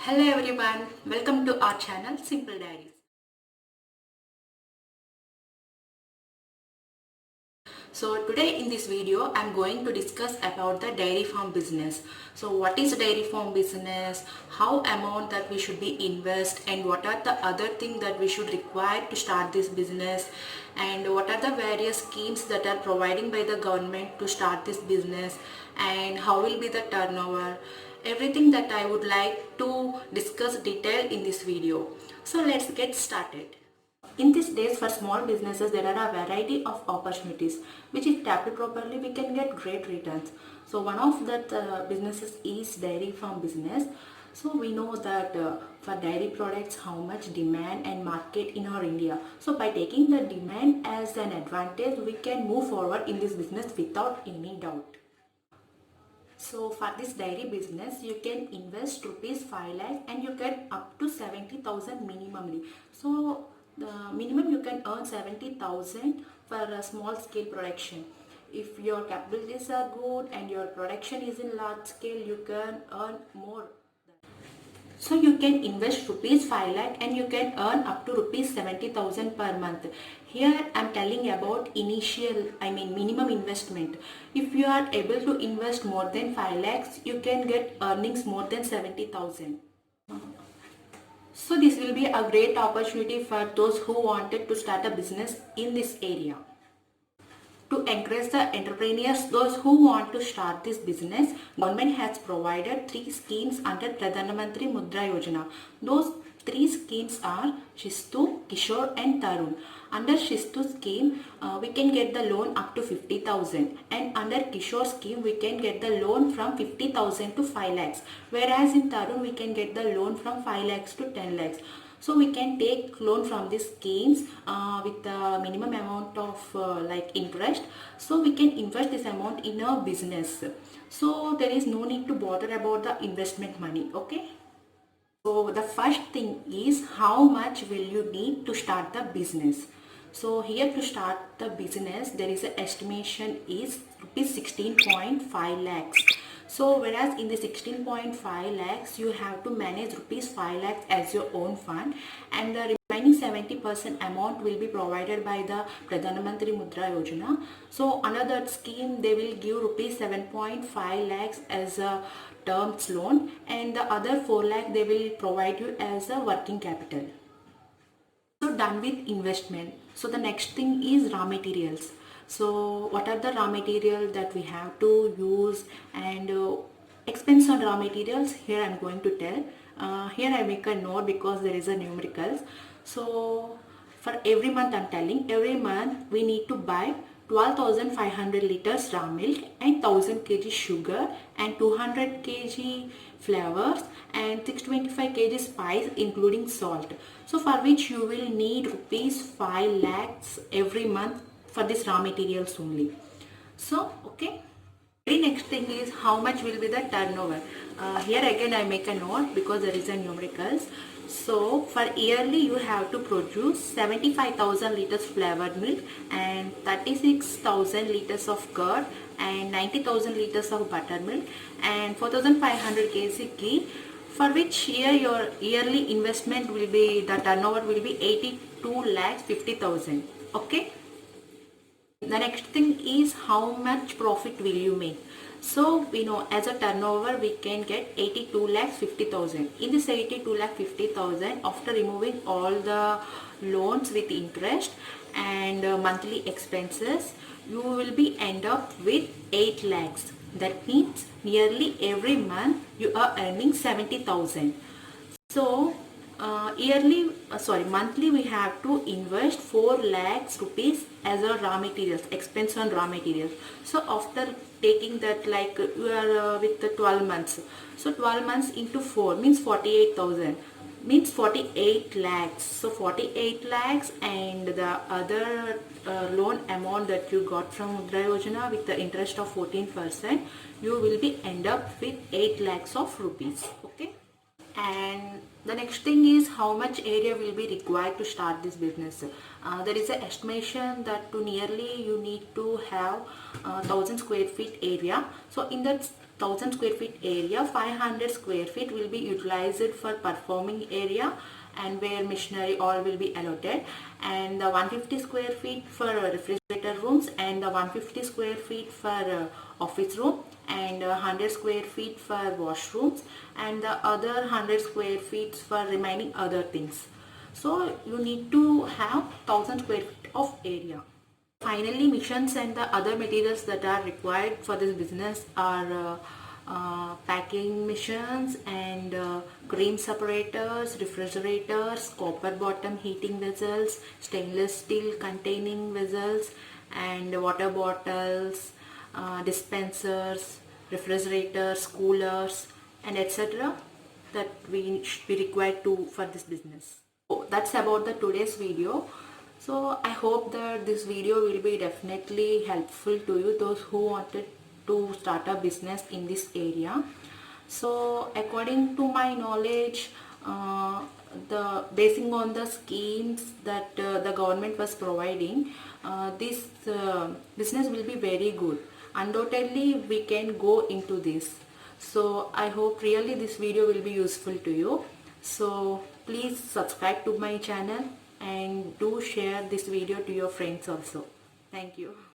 Hello everyone, welcome to our channel Simple Diaries. So today in this video I'm going to discuss about the dairy farm business. So what is dairy farm business, how amount that we should be invest, and what are the other things that we should require to start this business, and what are the various schemes that are providing by the government to start this business, and how will be the turnover. Everything that I would like to discuss detail in this video. So let's get started. In these days, for small businesses, there are a variety of opportunities which, if tapped properly, we can get great returns. So one of that businesses is dairy farm business. So we know that for dairy products, how much demand and market in our India. So by taking the demand as an advantage, we can move forward in this business without any doubt. So for this dairy business, you can invest rupees 5 lakh and you get up to 70,000 minimally. So the minimum you can earn 70,000 for a small scale production. If your capabilities are good and your production is in large scale, you can earn more. So you can invest rupees 5 lakh and you can earn up to rupees 70,000 per month. Here I am telling about minimum investment. If you are able to invest more than 5 lakhs, you can get earnings more than 70,000. So this will be a great opportunity for those who wanted to start a business in this area. To encourage the entrepreneurs, those who want to start this business, government has provided 3 schemes under Pradhan Mantri Mudra Yojana. Those 3 schemes are Shistu, Kishore and Tarun. Under Shistu scheme, we can get the loan up to 50,000, and under Kishore scheme, we can get the loan from 50,000 to 5 lakhs. Whereas in Tarun, we can get the loan from 5 lakhs to 10 lakhs. So we can take loan from these schemes with the minimum amount of interest. So we can invest this amount in a business. So there is no need to bother about the investment money. Okay. So the first thing is how much will you need to start the business. So here to start the business, there is an estimation is rupees 16.5 lakhs. So whereas in the 16.5 lakhs, you have to manage rupees 5 lakhs as your own fund, and the remaining 70% amount will be provided by the Pradhan Mantri Mudra Yojana. So under that scheme, they will give rupees 7.5 lakhs as a terms loan, and the other 4 lakh they will provide you as a working capital. So done with investment. So the next thing is raw materials. So what are the raw material that we have to use, and expense on raw materials? Here I am going to tell. Here I make a note because there is a numericals. So for every month I am telling, every month we need to buy 12,500 liters raw milk and 1000 kg sugar and 200 kg flavors and 625 kg spice including salt. So for which you will need rupees 5 lakhs every month for this raw materials only. So okay. Very next thing is how much will be the turnover. Here again I make a note because there is a numericals. So for yearly you have to produce 75,000 liters flavored milk and 36,000 liters of curd and 90,000 liters of buttermilk and 4,500 kg ghee, for which here your yearly investment will be, the turnover will be 82 lakhs 50,000. Okay. The next thing is how much profit will you make. So we know as a turnover we can get 82 lakhs 50,000. In this 82 lakh 50,000, after removing all the loans with interest and monthly expenses, you will be end up with 8 lakhs. That means nearly every month you are earning 70,000. So monthly we have to invest 4 lakhs rupees as a raw materials, expense on raw materials. So after taking that, like you are with the 12 months, so 12 months into 4 means 48,000, means 48 lakhs. So 48 lakhs and the other loan amount that you got from Mudra Yojana with the interest of 14%, you will be end up with 8 lakhs of rupees. Okay. And the next thing is how much area will be required to start this business. There is an estimation that to nearly you need to have 1000 square feet area. So in that 1000 square feet area, 500 square feet will be utilized for performing area and where machinery all will be allotted, and the 150 square feet for refrigerator rooms, and the 150 square feet for office room, and 100 square feet for washrooms, and the other 100 square feet for remaining other things. So you need to have 1000 square feet of area. Finally, missions and the other materials that are required for this business are packing missions and cream separators, refrigerators, copper bottom heating vessels, stainless steel containing vessels, and water bottles, dispensers, refrigerators, coolers, and etc. that we should be required to for this business. So that's about the today's video. So I hope that this video will be definitely helpful to you, those who wanted to start a business in this area. So according to my knowledge, basing on the schemes that the government was providing, this business will be very good. Undoubtedly we can go into this. So I hope really this video will be useful to you. So please subscribe to my channel and do share this video to your friends also. Thank you.